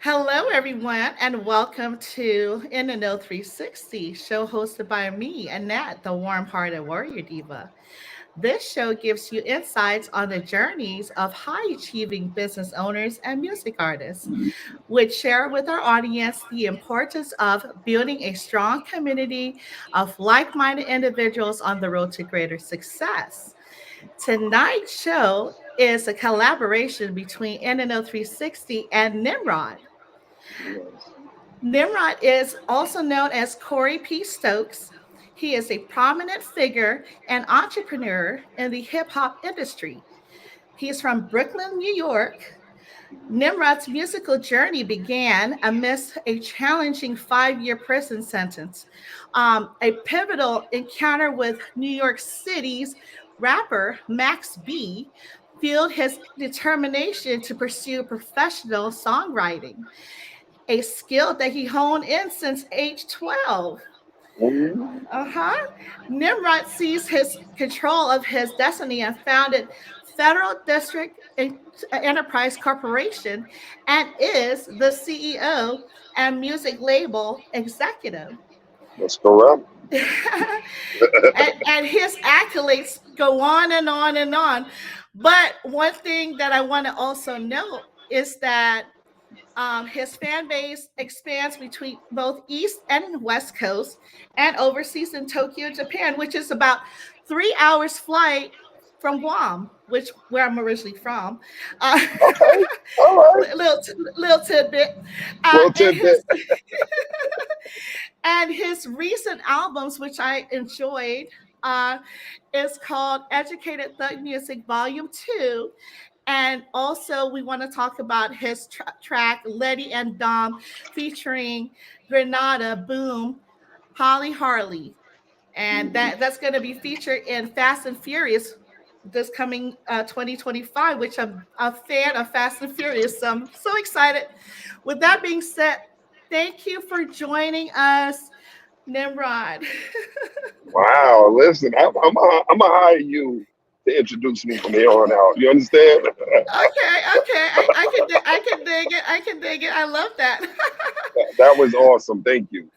Hello, everyone, and welcome to In the Know 360, show hosted by me, Annette, the warm-hearted warrior diva. This show gives you insights on the journeys of high-achieving business owners and music artists, which share with our audience the importance of building a strong community of like-minded individuals on the road to greater success. Tonight's show is a collaboration between NNO 360 and Nimrod. Yes. Nimrod is also known as Corry P. Stokes. He is a prominent figure and entrepreneur in the hip hop industry. He is from Brooklyn, New York. Nimrod's musical journey began amidst a challenging 5 year prison sentence. A pivotal encounter with New York City's rapper Max B fueled his determination to pursue professional songwriting, a skill that he honed in since age 12. Mhm. Uh-huh. Nimrod seized his control of his destiny and founded Federal District Enterprise Corporation and is the CEO and music label executive. That's correct. And his accolades go on and on and on. But one thing that I want to also note is that his fan base expands between both East and West Coast and overseas in Tokyo, Japan, which is about 3 hours flight from Guam, which where I'm originally from. Uh, Okay. All right. little tidbit. Uh, Little and tidbit. his and his recent albums, which I enjoyed, uh, is called Educated Thug Music Volume 2. And also, we want to talk about his track Letty and Dom featuring Grenada Boom, Holly Harley. And that's going to be featured in Fast and Furious this coming 2025, which I'm a fan of Fast and Furious. So I'm so excited. With that being said, thank you for joining us, Nimrod. Wow. Listen, I'm gonna hire you to introduce me from here on out. You understand? Okay. I can dig it. I can dig it. I love that. That was awesome. Thank you.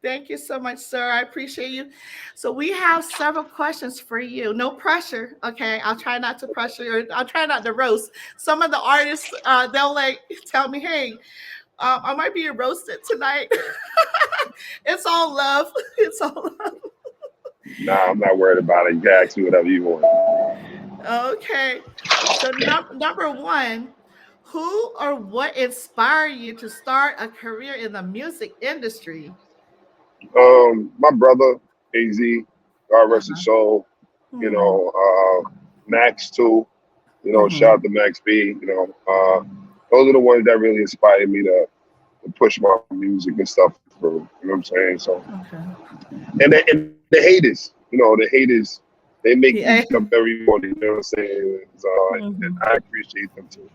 Thank you so much, sir. I appreciate you. So we have several questions for you. No pressure, okay? I'll try not to pressure you. I'll try not to roast. Some of the artists, they'll like tell me, "Hey, I might be roasted tonight." It's all love. It's all love. Nah, I'm not worried about it. You can ask me whatever you want. Okay. So number one, who or what inspired you to start a career in the music industry? My brother, AZ, God rest his Uh-huh. soul. You Hmm. know, Max too. Shout Hmm. out to Max B. Those are the ones that really inspired me to push my music and stuff through. You know what I'm saying? So, Okay. and the haters, the haters, they make me Yeah. get up every morning. You know what I'm saying? So, and Mhm. I appreciate them too.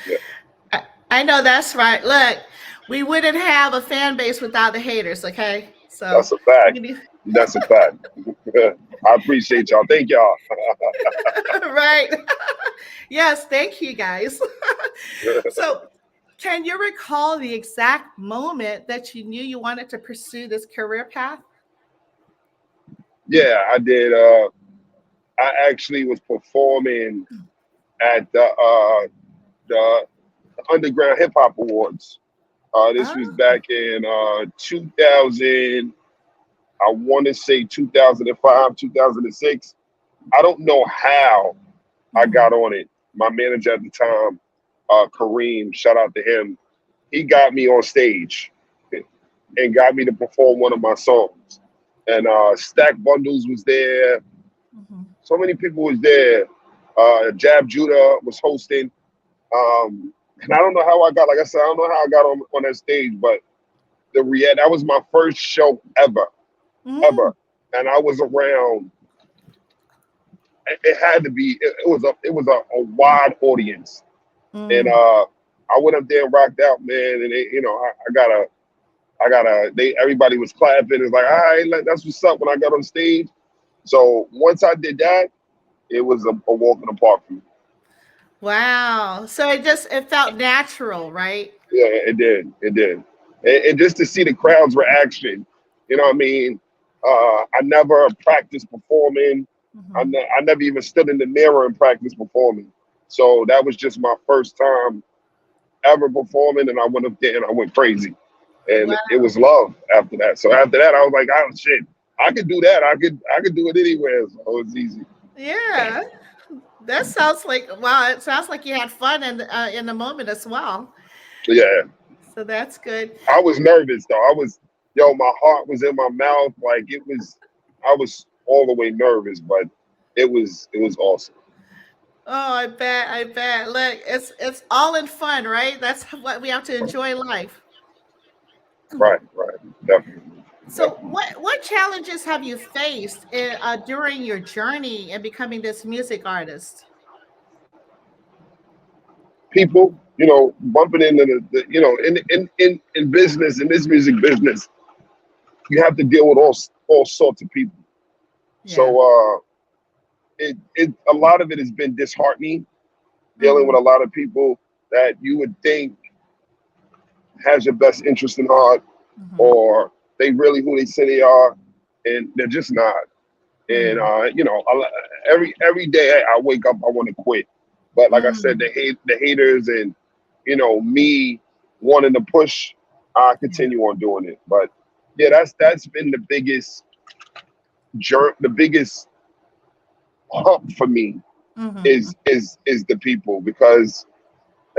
Yeah, I, I know that's right. Look, we wouldn't have a fan base without the haters, okay? So that's a fact. we need That's a fact. I appreciate y'all. Thank y'all. right. Yes, thank you guys. So can you recall the exact moment that you knew you wanted to pursue this career path? Yeah, I did. I actually was performing at the Underground Hip Hop Awards. This was Oh. back in 2000. I want to say 2005, 2006. I don't know how I Hmm. got on it. My manager at the time, Kareem, shout out to him. He got me on stage and got me to perform one of my songs. And Stack Bundles was there. Hmm. So many people was there. Jab Judah was hosting. And I don't know how I got, like I said, I don't know how I got on that stage, but that was my first show ever, Mm. ever. And I was around. It had to be. It was a wide audience, and Mm. I went up there and rocked out, man. And I got a. They everybody was clapping. It's like, all right, that's what's up. When I got on stage, so once I did that, it was a walk in the park for me. Wow. So it felt natural, right? Yeah, it did. It did. And just to see the crowd's reaction, you know what I mean? I never practiced performing. Hmm. I never even stood in the mirror and practiced performing. So that was just my first time ever performing, and I went up there and I went crazy. And it Wow. was love after that. So after that, I was like, oh shit, I could do that. I could do it anywhere. So it was easy. Yeah. That sounds like wow. It sounds like you had fun in the moment as well. Yeah, So that's good. I was nervous though. Yo, my heart was in my mouth. Like I was all the way nervous, but it was awesome. Oh, I bet. I bet. Look, it's all in fun, right? That's what we have to enjoy life. Right, right, definitely, So, definitely. what challenges have you faced during your journey in becoming this music artist? People, bumping into in business, in this music business, you have to deal with all sorts of people. Yeah. So it a lot of it has been disheartening dealing with Hmm. a lot of people that you would think has your best interest in heart, Hmm. or they really who they say they are, and they're just not. And Mm. every day I wake up, I want to quit. But like I said, Mm. the haters, and me wanting to push, I Yeah. continue on doing it. But yeah, that's been the biggest the biggest hump for me Hmm. is the people, because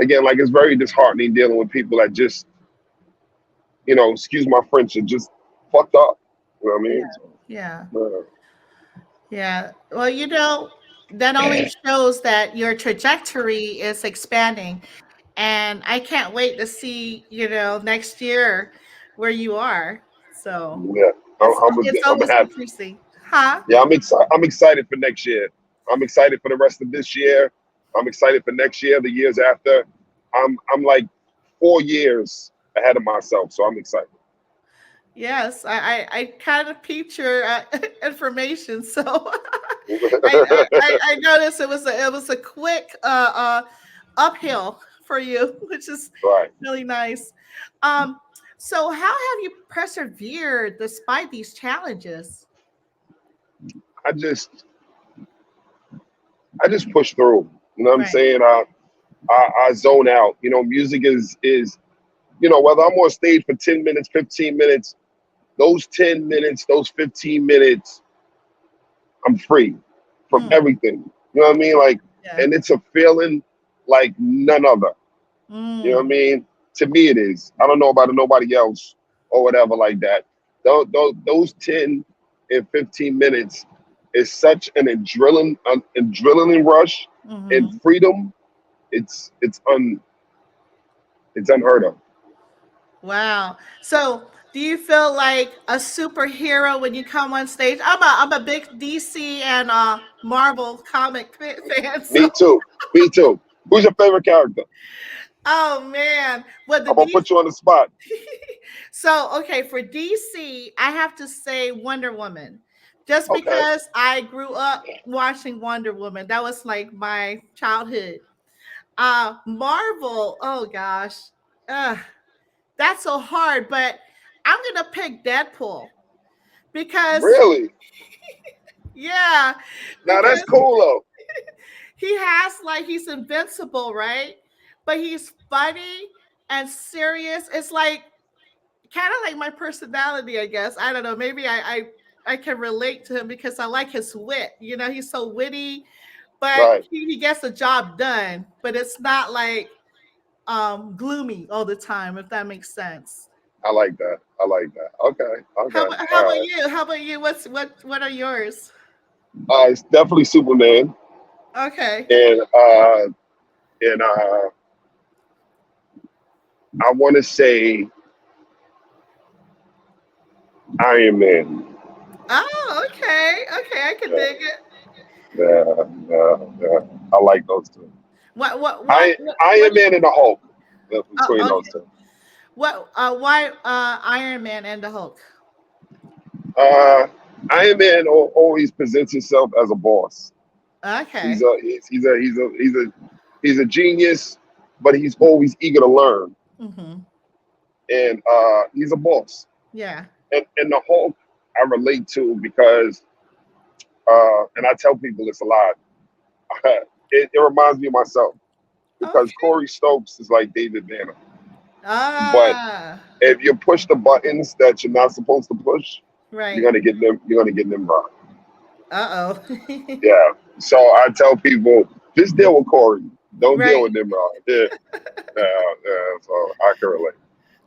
again, like, it's very disheartening dealing with people that just, excuse my French, are just fucked up. You know what I Yeah. mean? Yeah. So, Yeah. Well, that only shows that your trajectory is expanding. And I can't wait to see, next year where you are. So yeah, it's I'm almost happy. increasing. Huh? Yeah, I'm excited. I'm excited for next year. I'm excited for the rest of this year. I'm excited for next year, the years after. I'm like 4 years ahead of myself, so I'm excited. Yes, I kind of peeped your information, so I noticed it was a quick uphill for you, which is Right. really nice. Um, so how have you persevered despite these challenges? I just I just push through. You know what I'm Right. saying? I zone out. Music is whether I'm on stage for 10 minutes, 15 minutes, those 10 minutes, those 15 minutes, I'm free from Mm, everything. You know what I mean? Like, yeah. and it's a feeling like none other. You know what I Mm, mean? To me, it is. I don't know about nobody else or whatever like that. Those 10 and 15 minutes is such an adrenaline rush and hmm. freedom. It's it's un it's unheard of. Wow. So, do you feel like a superhero when you come on stage? I'm a big DC and Marvel comic fan. Me So, too. Me too. Who's your favorite character? oh man, what the I'm gonna DC? put you on the spot. So, okay, for DC, I have to say Wonder Woman, just Okay. because I grew up watching Wonder Woman. That was like my childhood. Marvel. Oh gosh. Uh, that's so hard, but I'm gonna pick Deadpool because Really? yeah, Now that's because cool though. he has like he's invincible, right? But he's funny and serious. It's like kind of like my personality, I guess. I don't know. Maybe I can relate to him because I like his wit. He's so witty, but Right. he gets the job done. But it's not like gloomy all the time, if that makes sense. I like that. I like that. Okay. How Okay. about how All about right. you? How about you? What are yours? It's definitely Superman, Okay. and I want to say Iron Man. Oh, okay. Okay, I can Yeah, dig it. yeah. I like those two. What what what what Iron Man and the Hulk. Between oh, those okay. two. Why Iron Man and the Hulk? Uh, Iron Man always presents himself as a boss. Okay. He's a genius, but he's always eager to learn. Mm-hmm. and he's a boss. Yeah. And the whole I relate to because and I tell people this a lot. It reminds me of myself because Okay. Corey Stokes is like David Banner, but Ah, if you push the buttons that you're not supposed to push, you're right. gonna get them. You're gonna get them wrong. Uh-oh. Yeah. So I tell people just deal with Corey. Don't deal Right. with Nimrod. Yeah. Yeah. So I can relate.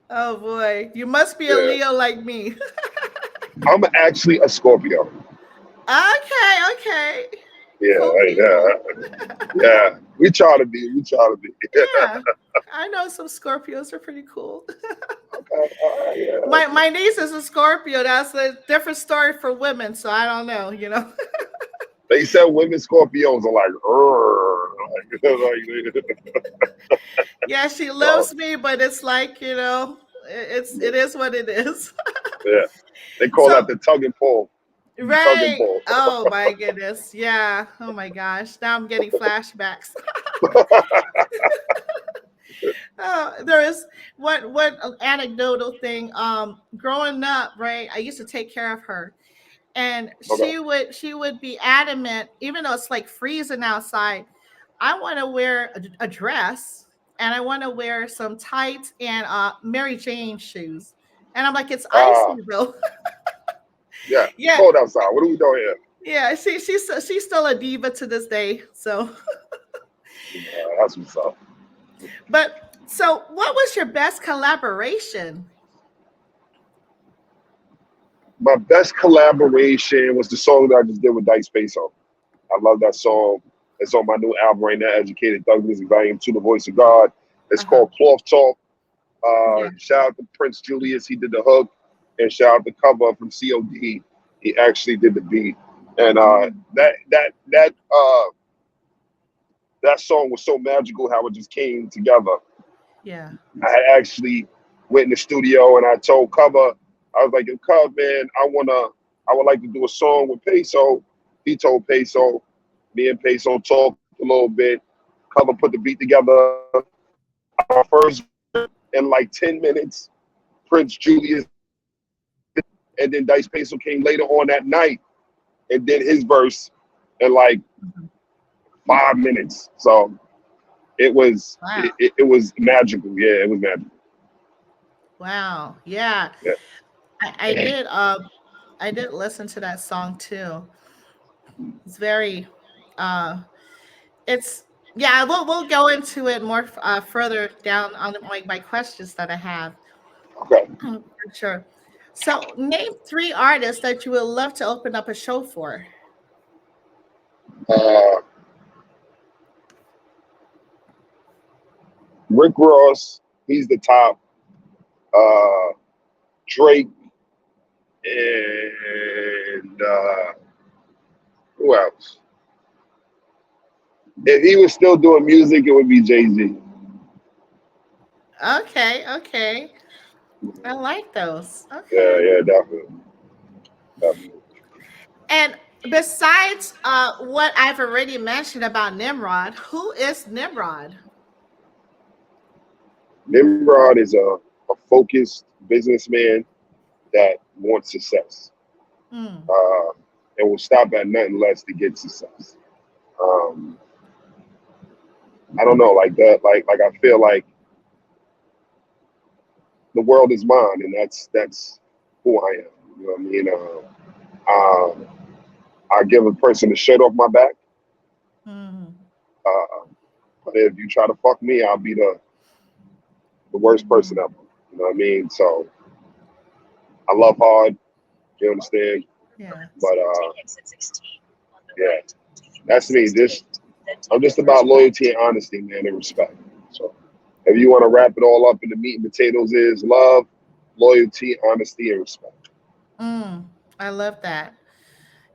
Oh boy. You must be a Yeah. Leo like me. I'm actually a Scorpio. Okay, okay. Yeah. Cool Yeah. people. Yeah. We try to be. We try to be. Yeah. I know some Scorpios are pretty cool. Okay. All right. Yeah. My niece is a Scorpio. That's a different story for women, so I don't know, you know. They said women Scorpios are like, "Urgh," Yeah, she so loves me, but it's like, you know, it is what it is. yeah. They call that So the tug and pull. Tug and right. pull. Oh my goodness. Yeah. Oh my gosh. Now I'm getting flashbacks. There is what anecdotal thing. Growing up, right? I used to take care of her, and Okay. she would be adamant, even though it's like freezing outside. I want to wear a dress, and I want to wear some tights and Mary Jane shoes. And I'm like, it's Ah, icy though. yeah. It's Yeah, cold outside. What are we doing here? yeah. She's still a diva to this day. So, That's what's up. but so what was your best collaboration? My best collaboration was the song that I just did with Dice Peso. I love that song. It's on my new album right now, Educated Thug Music Volume 2, The Voice of God. It's Uh huh. called Cloth Talk. Yeah. Shout out to Prince Julius, he did the hook, and shout out to Cover from COD. He actually did the beat. And Mm, that song was so magical how it just came together. yeah. I had actually went in the studio and I told Cover, I was like, "Yo, Cub, man, I would like to do a song with Peso." He told Peso, me and Peso talked a little bit. Cover put the beat together. Our first in like 10 minutes. Prince Julius, and then Dice Peso came later on that night and did his verse in like Mhm. 5 minutes. So it was Wow. it was magical. Yeah, it was magical. Wow. Yeah. Yeah. I did listen to that song too. It's very uh it's yeah, we'll go into it more further down on my questions that I have. Okay. For sure. So name three artists that you would love to open up a show for. Uh, Rick Ross, he's the top. Uh, Drake and who else? If he was still doing music, it would be Jay-Z. Okay, okay. I like those. Yeah, Okay. yeah, definitely, definitely. And besides what I've already mentioned about Nimrod, who is Nimrod? Nimrod is a focused businessman that wants success Mm, uh, and will stop at nothing less to get success. Um, I don't know, like that, like I feel like the world is mine, and that's who I am. You know what I mean? I give a person a shirt off my back, mm, uh, but if you try to fuck me, I'll be the worst person mm. ever. You know what I mean? So I love hard. You understand? Yeah. But yeah, that's me. I'm just about loyalty and honesty, man, and respect. So if you want to wrap it all up in the meat and potatoes, is love, loyalty, honesty, and respect. Mm, I love that.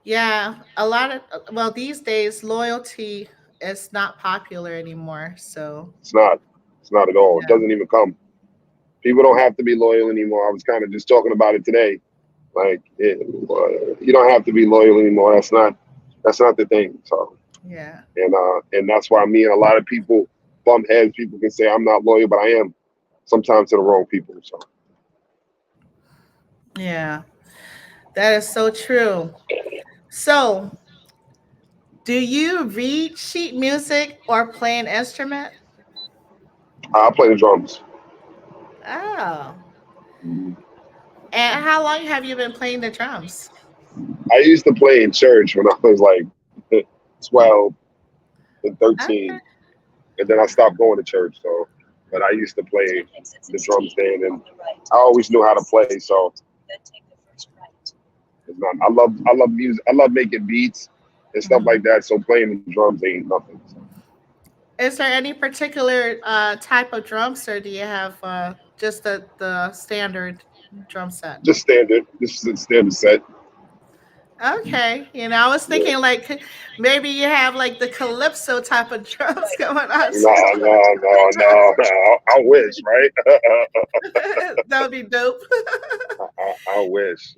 Yeah, a lot of well these days loyalty is not popular anymore. So It's not. It's not at all. It yeah, doesn't even come. People don't have to be loyal anymore. I was kind of just talking about it today. Like you don't have to be loyal anymore. That's not the thing. So yeah, and that's why me and a lot of people bump heads. People can say I'm not loyal, but I am. sometimes to the wrong people. So Yeah, that is so true. So, do you read sheet music or play an instrument? I play the drums. Oh. And how long have you been playing the drums? I used to play in church when I was like 12 and 13, Okay. and then I stopped going to church. So, but I used to play the drums then, and I always knew how to play. So it's not. I love music. I love making beats and stuff Mhm. like that. So playing the drums ain't nothing. So Is there any particular type of drums, or do you have just the standard drum set? just standard. This is a standard set. Okay, I was Yeah. thinking like maybe you have like the calypso type of drums going on No, too. no. I wish, right? That would be dope. I wish.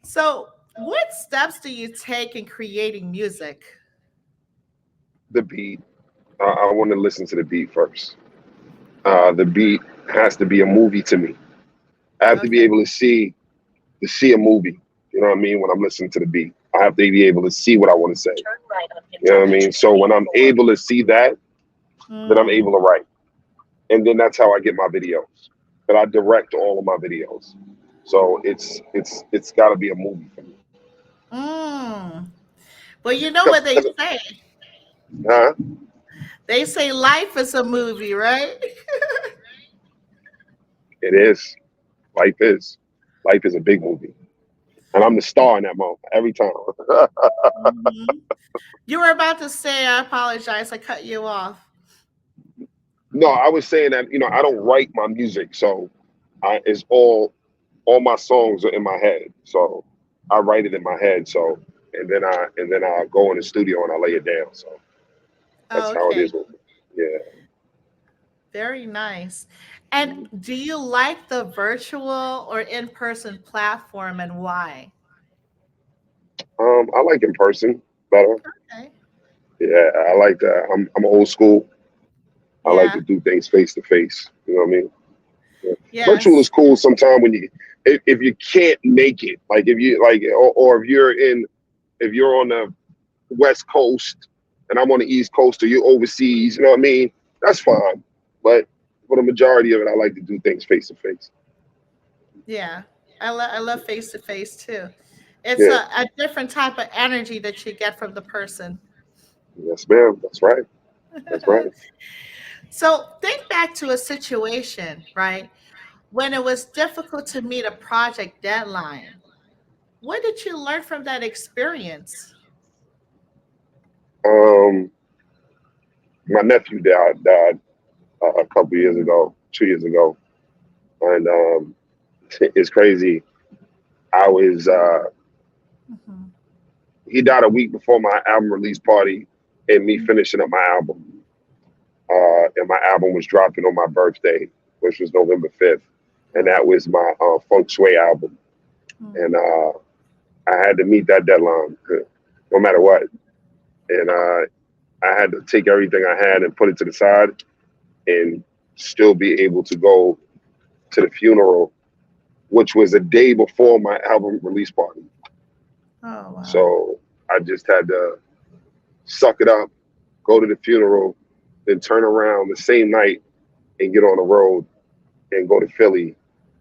So, what steps do you take in creating music? The beat. I want to listen to the beat first. The beat has to be a movie to me. I have to be Okay. able to see a movie. You know what I mean? When I'm listening to the beat, I have to be able to see what I want to say. You know what I mean? So when I'm able to see that, then I'm Mm, able to write, and then that's how I get my videos. But I direct all of my videos, so it's got to be a movie for me. mm. Well, you know what they 'Cause- say. huh? They say life is a movie, right? It is. Life is. Life is a big movie, and I'm the star in that moment every time. Mhm. You were about to say, I apologize, I cut you off. No, I was saying that I don't write my music, so it's all my songs are in my head. So I write it in my head. So and then I go in the studio and I lay it down. So that's how it Okay, is with me. Yeah. very nice. And do you like the virtual or in-person platform and why? I like in person better. Okay. Yeah, I like that. I'm old school. I like Yeah. to do things face to face. You know what I mean? Yeah. Virtual is Yes. cool sometime when if you can't make it, like if you like or if you're on the West Coast and I'm on the East Coast or you're overseas, you know what I mean? That's fine. But for the majority of it, I like to do things face to face. Yeah. I love face to face too. It's Yeah. a different type of energy that you get from the person. Yes, ma'am. That's right. That's right. So think back to a situation, right, when it was difficult to meet a project deadline. What did you learn from that experience? Um, my nephew died a couple years ago, 2 years ago, and it's crazy. I was Mhm. he died a week before my album release party and me finishing up my album. And my album was dropping on my birthday, which was November 5th, and Oh. that was my Feng Shui album. Mm. And I had to meet that deadline, no matter what. And I had to take everything I had and put it to the side and still be able to go to the funeral, which was a day before my album release party. Oh wow. So I just had to suck it up, go to the funeral, then turn around the same night and get on the road and go to Philly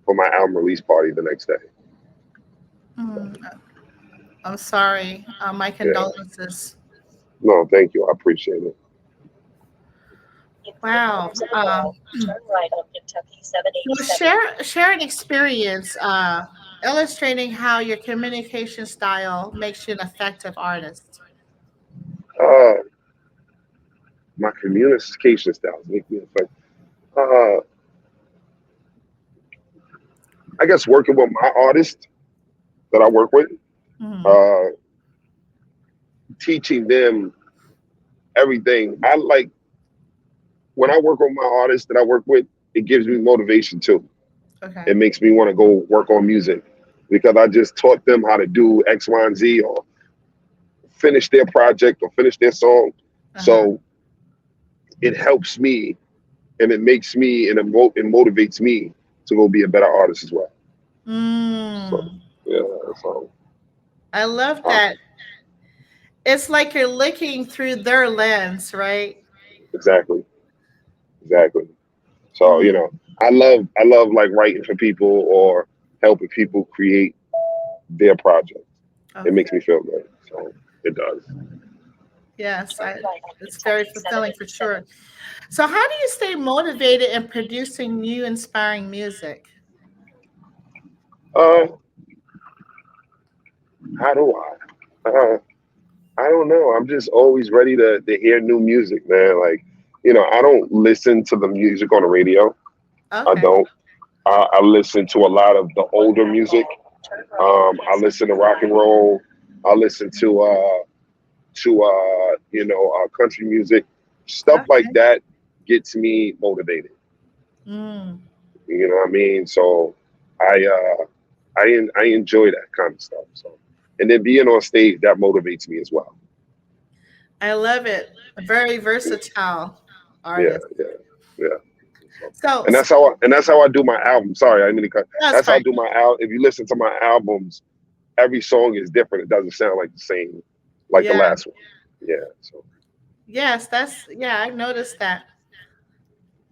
for my album release party the next day. Mm. I'm sorry. My Yeah. condolences. No, thank you. I appreciate it. Wow. So share an experience illustrating how your communication style makes you an effective artist. Uh, my communication styles make me effective. Uh, I guess working with my artists that I work with, Mhm. uh, teaching them everything. I like when I work with my artists that I work with, it gives me motivation too. It Okay. makes me want to go work on music because I just taught them how to do X, Y, and Z or finish their project or finish their song. Uh huh. So it helps me and it makes me and it motivates me to go be a better artist as well. So Mm. yeah, so I love uh, that. It's like you're looking through their lens, right? exactly, exactly. So Mm. I love like writing for people or helping people create their projects. It Okay. makes me feel good. So it does. Yes, it's very fulfilling for sure. So, how do you stay motivated in producing new, inspiring music? Uh, how do I? I don't know. I'm just always ready to hear new music, man. Like, I don't listen to the music on the radio. I Okay. don't. I listen to a lot of the older music. I listen to rock and roll. I listen to country music. Stuff like Okay. that gets me motivated. Mm. You know what I mean? So I I enjoy that kind of stuff. So and then being on stage that motivates me as well. I love it. A very versatile Yeah, artist. yeah, yeah. So, So, and that's how I do my album. Sorry, I didn't mean to cut. that's That's how I fine. do my album. If you listen to my albums, every song is different. It doesn't sound like the same, like the Yeah. last one. Yeah. So. Yes, yeah, I've noticed that.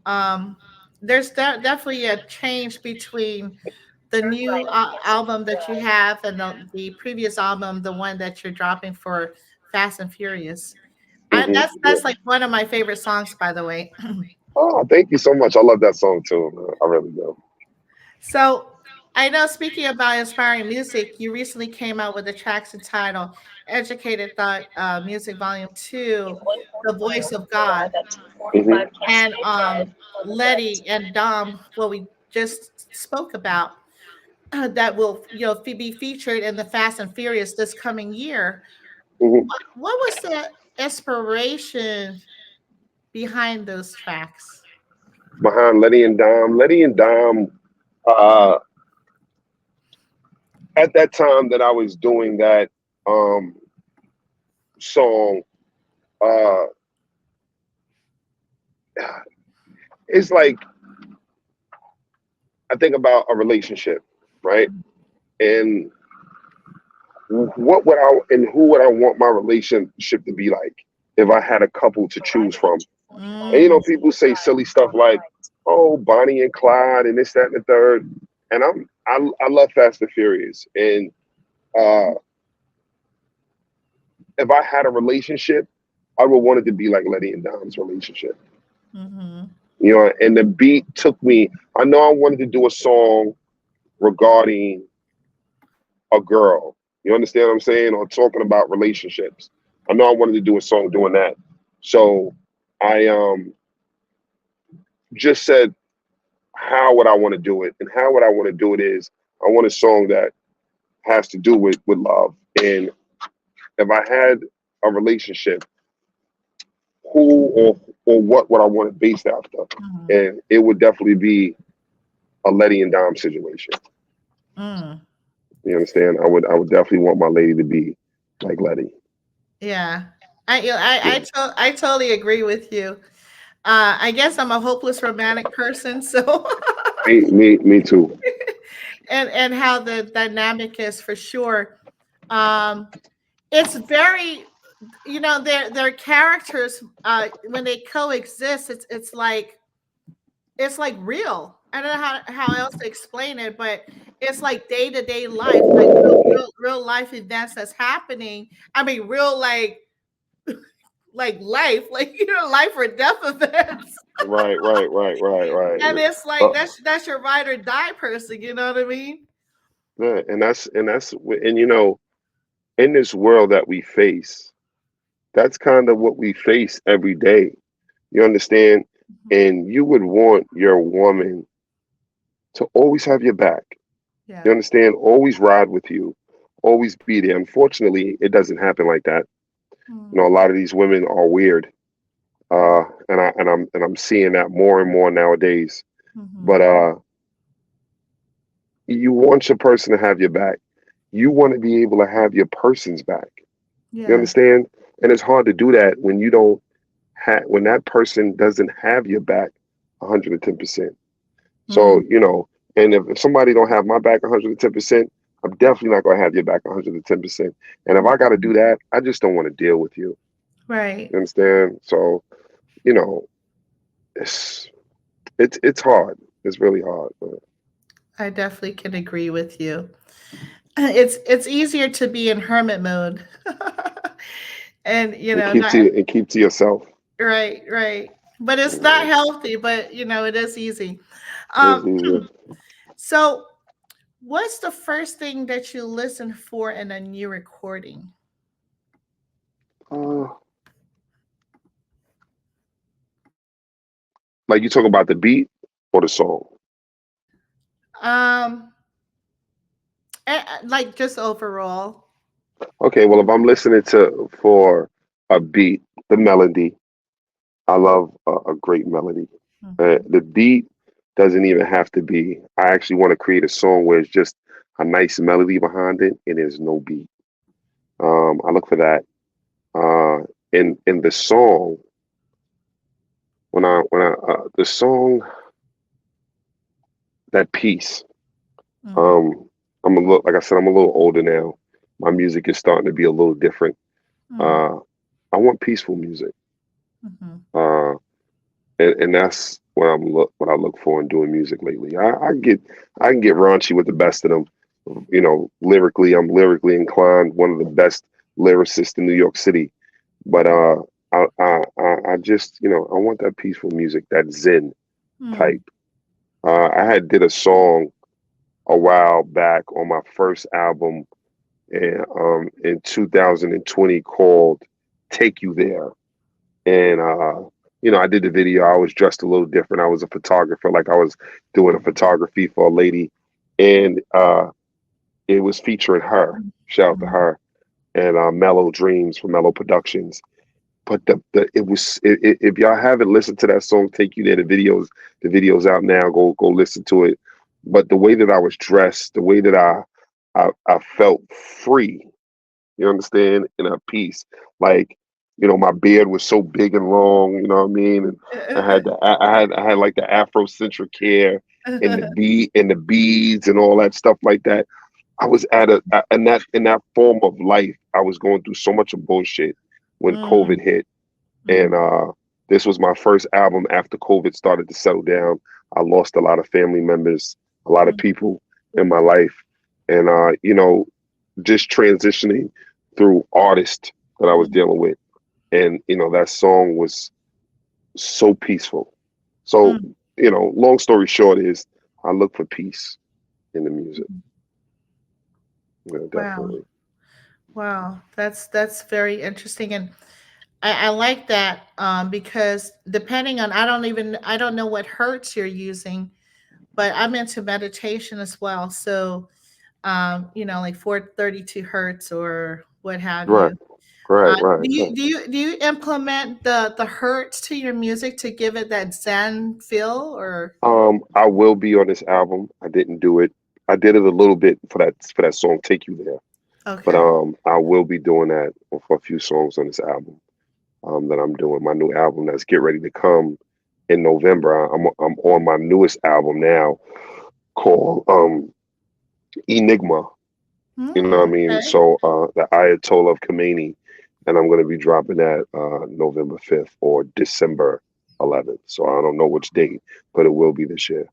Um, there's definitely a change between the new album that you have and the previous album, the one that you're dropping for Fast and Furious. Yeah. That's like one of my favorite songs, by the way. Oh, thank you so much. I love that song too. Man. I really do. So I know, speaking about inspiring music, you recently came out with the tracks entitled Educated Thought Music Volume 2, The Voice of God. And Letty and Dom, what we just spoke about, that will be featured in the Fast and Furious this coming year. Hmm. What was the inspiration behind those tracks? Behind Letty and Dom. Uh, at that time that I was doing that um, song, uh, it's like I think about a relationship, right? And who would I want my relationship to be like if I had a couple to choose from? And Mm, people say silly stuff like, "Oh, Bonnie and Clyde," and this, that, and the third. And I love Fast and Furious, and uh, if I had a relationship, I would want it to be like Letty and Dom's relationship. mm-hmm. And the beat took me. I know I wanted to do a song regarding a girl. You understand what I'm saying? Or talking about relationships. I know I wanted to do a song doing that. So I just said, how would I want to do it? And how would I want to do it is I want a song that has to do with love. And if I had a relationship, who or what would I want it based after? Mm-hmm. And it would definitely be a Letty and Dom situation. Mm. You understand? I would definitely want my lady to be like Letty. Yeah, I Yeah. I totally agree with you. I guess I'm a hopeless romantic person, so Me too. and how the dynamic is for sure. Um, it's very, their characters, when they coexist, it's like real. I don't know how else to explain it, but it's like day to day life, like real life events that's happening. I mean, real like life, like life or death events. Right. And it's like Uh, that's your ride or die person. You know what I mean? yeah, and in this world that we face, that's kind of what we face every day. You understand? Mhm. And you would want your woman to always have your back. You Yeah. understand? Always ride with you, always be there. Unfortunately, it doesn't happen like that. A Mm. lot of these women are weird, and I'm seeing that more and more nowadays. But Mhm. you want your person to have your back. You want to be able to have your person's back. You Yeah. understand? And it's hard to do that when you don't have when that person doesn't have your back 110%. So, Mm, and if somebody don't have my back 110%, I'm definitely not going to have your back 110%. And if I got to mhm. do that, I just don't want to deal with you. Right. You understand? So, you know, it's it's hard. It's really hard. But I definitely can agree with you. It's easier to be in hermit mode. And and not keep to yourself. right, right. But it's not Mm, healthy, but it is easy. it's Um easier. so what's the first thing that you listen for in a new recording? Uh, like you talk about the beat or the song. Um like just overall. Okay, well, if I'm listening to for a beat, the melody, I love a great melody. Mhm. The beat doesn't even have to be. I actually want to create a song where it's just a nice melody behind it and there's no beat. I look for that. In the song, the song, that piece. Mhm. Um, I'm a little, like I said, I'm a little older now. My music is starting to be a little different. Mhm. Uh, I want peaceful music. Mhm. Uh, and that's what I look for in doing music lately. I can get raunchy with the best of them. Lyrically, I'm lyrically inclined, one of the best lyricists in New York City. But I just I want that peaceful music, that Zen Mhm. type. I had did a song a while back on my first album in 2020 called "Take You There." And I did the video. I was dressed a little different. I was a photographer, like I was doing a photography for a lady, and it was featuring her. Shout out to Mhm. her and Mellow Dreams from Mellow Productions. But if y'all haven't listened to that song, "Take You There," the video's out now. Go listen to it. But the way that I was dressed, the way that I felt free, you understand, in a piece. Like, my beard was so big and long, you know what I mean? And I had like the Afrocentric hair and the beads and all that stuff like that. I was in that form of life. I was going through so much of bullshit when COVID Mhm. hit. And Mhm. this was my first album after COVID started to settle down. I lost a lot of family members, a lot of Mhm. people in my life. And just transitioning through artists that I was Mhm. dealing with. And, that song was so peaceful. So, Mhm. long story short is I look for peace in the music. Yeah, Wow. definitely. Wow. That's very interesting. And I like that because depending on I don't know what hertz you're using, but I'm into meditation as well. So like 432 hertz or what have Right, you. right, Do right, you right. implement the hertz to your music to give it that Zen feel or I will be on this album. I didn't do it. I did it a little bit for that song "Take You There," but okay. I will be doing that for a few songs on this album that I'm doing. My new album that's get ready to come in November. I'm on my newest album now called Enigma. You know what I mean? Okay. So the Ayatollah of Khomeini, and I'm going to be dropping that November 5th or December 11th. So I don't know which date, but it will be this year.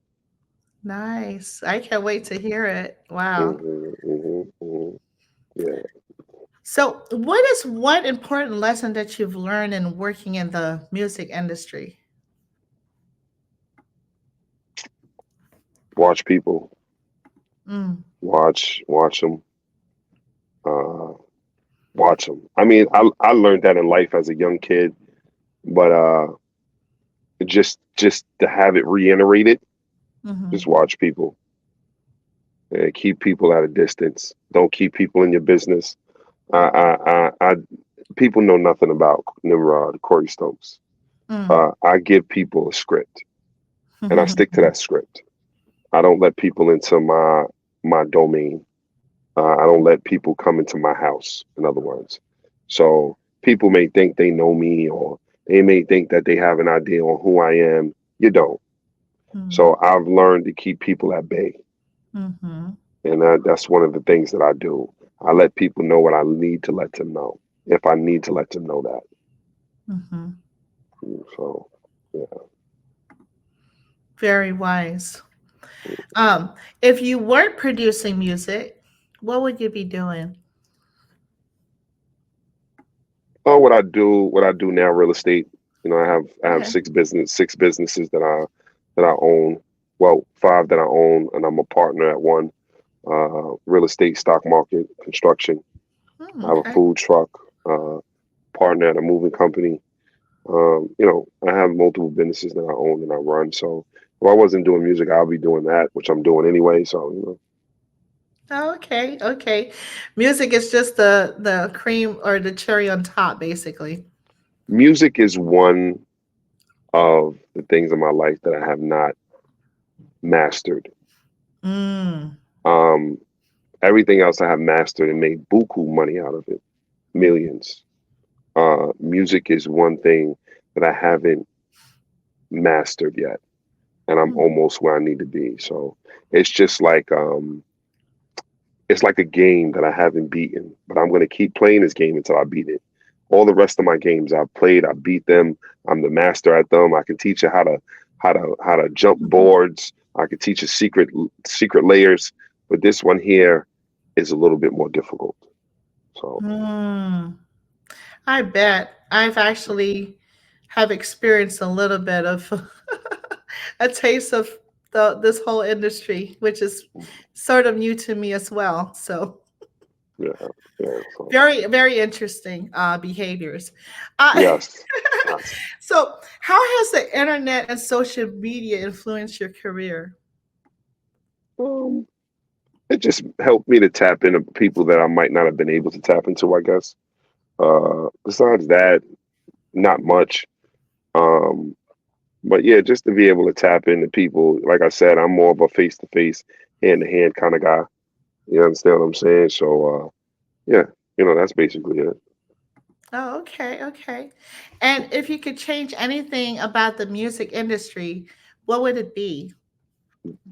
Nice. I can't wait to hear it. Wow. Yeah, So, what is one important lesson that you've learned in working in the music industry? watch people, Mm, watch them, uh, watch them. I mean, I learned that in life as a young kid, but just to have it reiterated, just hmm watch people and keep people at a distance. Don't keep people in your business. People know nothing about Nimrod, Corey Stokes. mm. I give people a script, and I stick to that script. I don't let people into my domain. I don't let people come into my house. In other words, so people may think they know me, or they may think that they have an idea on who I am. You don't. Mm-hmm. So I've learned to keep people at bay, Mm-hmm. and that's one of the things that I do. I let people know what I need to let them know, if I need to let them know that. Mm-hmm. So yeah. Very wise. Um, if you weren't producing music, what would you be doing? What I do now, real estate. You know, I have Okay. six businesses that I own. Well, five that I own, and I'm a partner at one. Real estate, stock market, construction. I have a Okay. food truck. Partner at a moving company. You know, I have multiple businesses that I own and I run. So if I wasn't doing music, I'll be doing that, which I'm doing anyway. So you know, Okay. Okay. Music is just the cream or the cherry on top, basically. music is one of the things in my life that I have not mastered. Mm. Um, Everything else I have mastered and made buku money out of it, millions. Music is one thing that I haven't mastered yet, and I'm Mm. almost where I need to be. So it's just like it's like a game that I haven't beaten, but I'm going to keep playing this game until I beat it. All the rest of my games I've played, I beat them. I'm the master at them. I can teach you how to jump Mhm. boards. I can teach you secret layers, but this one here is a little bit more difficult. So Mm. I bet I've actually have experienced a little bit of a taste of this whole industry, which is sort of new to me as well. So yeah, yeah. So very, very interesting behaviors. Uh, yes, yes. so, how has the internet and social media influenced your career? Um, it just helped me to tap into people that I might not have been able to tap into, I guess. Besides that, not much. Um, but yeah, just to be able to tap into people, like I said, I'm more of a face to face, hand to hand kind of guy. You understand what I'm saying? So yeah, you know, that's basically it. Oh, okay, okay. And if you could change anything about the music industry, what would it be?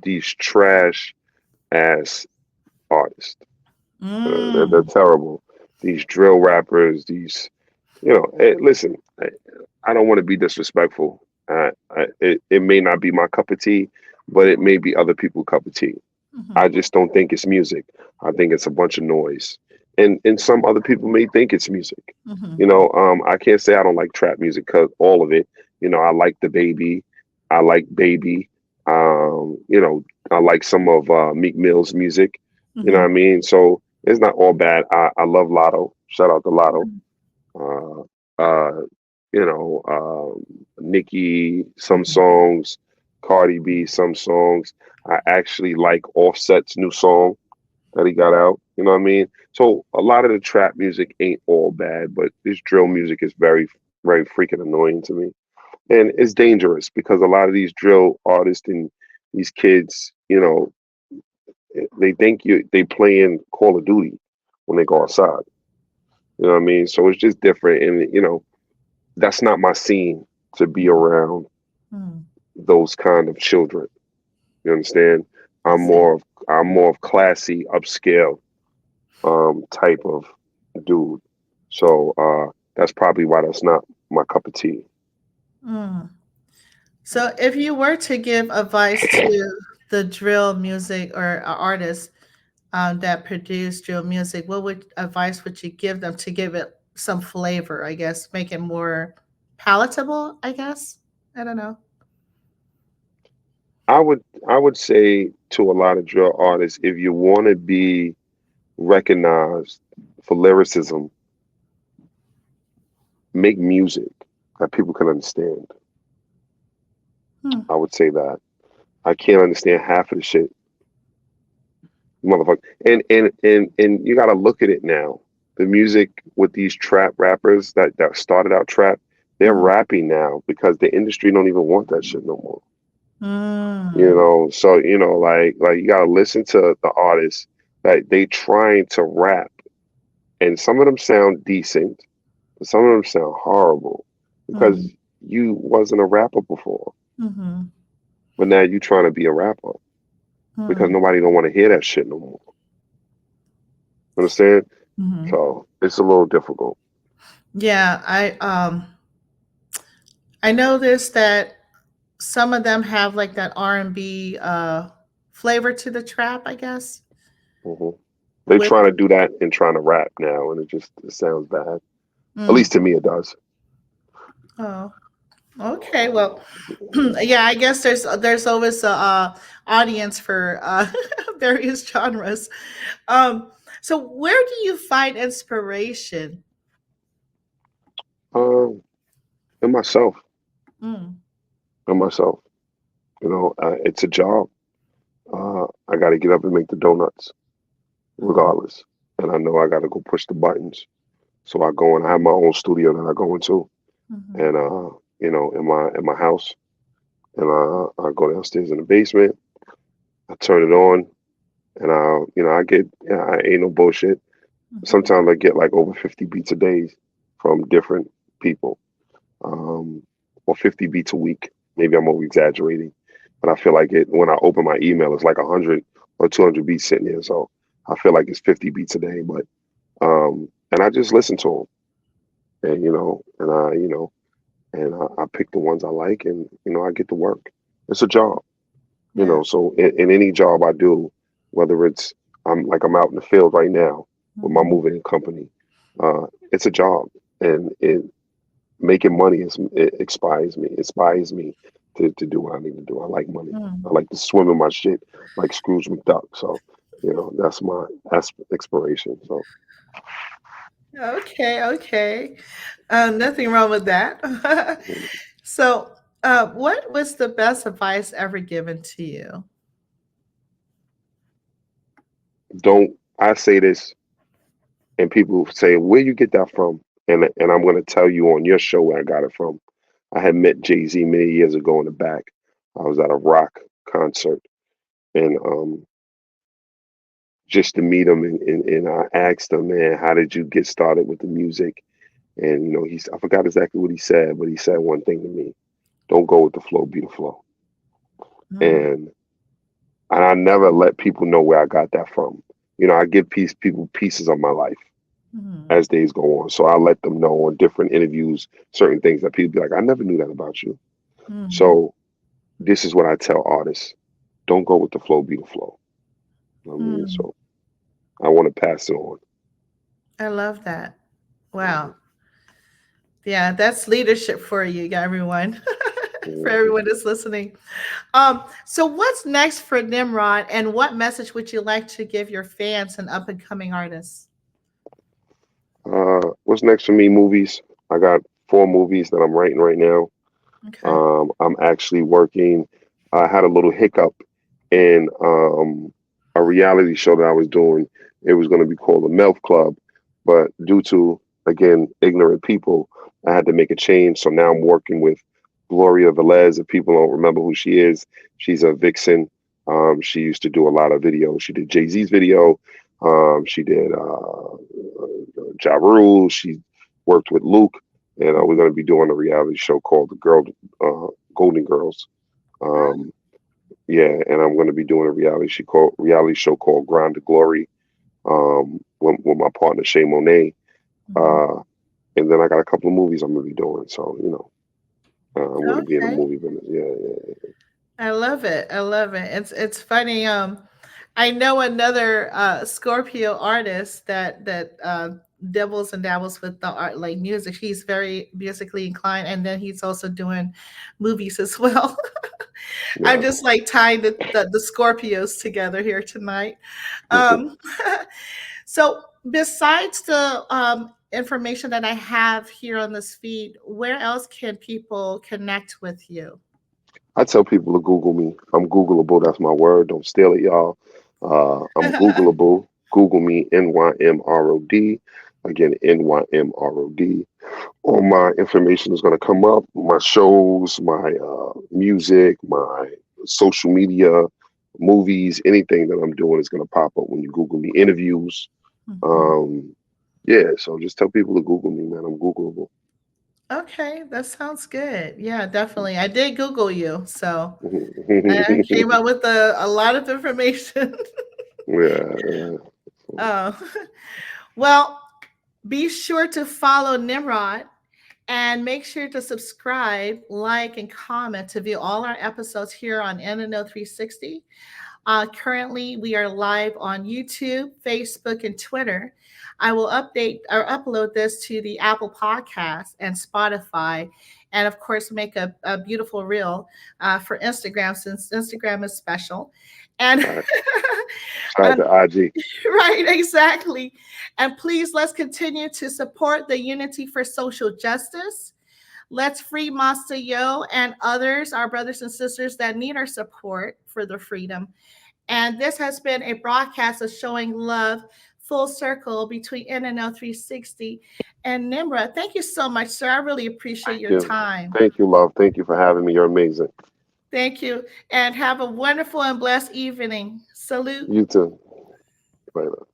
These trash ass artists, they're Mm. terrible. These drill rappers, these, you know, listen, I don't want to be disrespectful. It may not be my cup of tea, but it may be other people's cup of tea. I Mhm. just don't think it's music. I think it's a bunch of noise. And some other people may think it's music. Mhm. You know, I can't say I don't like trap music because all of it. You know, I like the baby. I like baby. You know, I like some of Meek Mill's music. You know what I Mhm. mean? So it's not all bad. I love Lotto. Shout out to Lotto. Mhm. Uh, uh, you know, Nicki, some Mhm. songs, Cardi B, some songs. I actually like Offset's new song that he got out. You know what I mean? So a lot of the trap music ain't all bad, but this drill music is very freaking annoying to me. And it's dangerous because a lot of these drill artists and these kids, you know, they think they playing Call of Duty when they go outside. You know what I mean? So it's just different. And you know, that's not my scene to be around Mhm. those kind of children. You understand? I I'm see. more of I'm more of classy, upscale type of dude. So that's probably why that's not my cup of tea. Mm. So, if you were to give advice to the drill music or artists that produce drill music, what would advice would you give them to give it some flavor? I guess make it more palatable. I guess I don't know. I would I would say to a lot of drill artists, if you want to be recognized for lyricism, make music that people can understand. Hmm. I would say that. I can't understand half of the shit, motherfucker. And you got to look at it now. The music with these trap rappers that started out trap, they're Mhm. rapping now because the industry don't even want that shit no more. You Mm. know, so you know, like you gotta listen to the artists that they trying to rap, and some of them sound decent, but some of them sound horrible because Mm. you wasn't a rapper before. Mhm. But now you trying to be a rapper because Mm, nobody don't want to hear that shit no more. Understand? mhm. So it's a little difficult. Yeah, I noticed that some of them have like that R&B flavor to the trap, I guess. Hmm. They With trying to do that and trying to rap now, and it sounds bad. At mm, least to me, it does. oh, okay. Well, yeah, I guess there's always a audience for various genres. Um, so where do you find inspiration? Um, and myself, Mm, and myself. It's a job. I got to get up and make the donuts, mm, regardless. And I know I got to go push the buttons. So I go and I have my own studio that I go into, mhm, and in my house, and I go downstairs in the basement. I turn it on, and I get, I ain't no bullshit. mhm, Sometimes I get like over 50 beats a day from different people, um, or 50 beats a week. Maybe I'm over exaggerating, but I feel like it when I open my email, it's like 100 or 200 beats sitting there. So I feel like it's 50 beats a day, but and I just listen to them, and I pick the ones I like, and I get to work. It's a job. yeah. So in any job I do, whether it's I'm out in the field right now with my Mhm, moving company, it's a job, and it making money inspires me to do what I need to do. I like money. I mm. like to swim in my shit like Scrooge McDuck. So that's my inspiration. So Okay, okay. Nothing wrong with that. mm, So, what was the best advice ever given to you? don't I say this, and people say, "Where you get that from?" And I'm going to tell you on your show where I got it from. I had met Jay-Z many years ago in the back. I was at a rock concert, and just to meet him, and I asked him, man, how did you get started with the music? And I forgot exactly what he said, but he said one thing to me: "Don't go with the flow, be the flow." Mm, And I never let people know where I got that from. I give people pieces of my life mm, as days go on. So I let them know on different interviews certain things that people be like, "I never knew that about you." mhm, So this is what I tell artists: don't go with the flow, be the flow. You know what I mean? mm. So I want to pass it on. I love that. Hmm. Wow. Yeah, that's leadership for you, everyone. For Hmm. everyone that's listening. So what's next for Nimrod, and what message would you like to give your fans and up and coming artists? What's next for me? Movies. I got 4 movies that I'm writing right now. Okay. I'm actually working. I had a little hiccup in a reality show that I was doing. It was going to be called the Melf Club, but due to, again, ignorant people, I had to make a change. So now I'm working with Gloria Velez. If people don't remember who she is, she's a vixen. She used to do a lot of videos. She did Jay Z's video. She did Ja Rule. She worked with Luke, and we're going to be doing a reality show called uh, Golden Girls. Um, yeah, and I'm going to be doing a reality show called Grind to Glory, with my partner Shay Monet. Mhm. Uh, and then I got a couple of movies I'm going to be doing. So I'm going to be in the Okay. movie business. Yeah, yeah. I love it. I love it. It's funny. I know another Scorpio artist that dabbles and dabbles with the art like music. He's very musically inclined, and then he's also doing movies as well. I'm Yeah. just like tying the Scorpios together here tonight. Hmm. Um, so besides the information that I have here on this feed, where else can people connect with you? I tell people to Google me. I'm Googleable. That's my word. Don't steal it, y'all. I'm Googleable. Google me, NYMROD. Again, NYMROD. All my information is going to come up: my shows, my music, my social media, movies, anything that I'm doing is going to pop up when you Google me. Interviews. Mhm. Um, yeah, so just tell people to Google me, man. I'm Googleable. Okay, that sounds good. Yeah, definitely. I did Google you, so I came up with a lot of information. Yeah. Oh, well, be sure to follow Nimrod and make sure to subscribe, like, and comment to view all our episodes here on NNO 360. Currently, we are live on YouTube, Facebook, and Twitter. I will update or upload this to the Apple Podcast and Spotify, and of course, make a beautiful reel for Instagram since Instagram is special. And Right. Shout out to IG. right, exactly. And please, let's continue to support the Unity for Social Justice. Let's free Master Yo and others, our brothers and sisters that need our support for their freedom. And this has been a broadcast of showing love full circle between NNO 360 and Nimra. Thank you so much, sir. I really appreciate your time. Thank you, love. Thank you for having me. You're amazing. Thank you. And have a wonderful and blessed evening. Salute. You too. Later.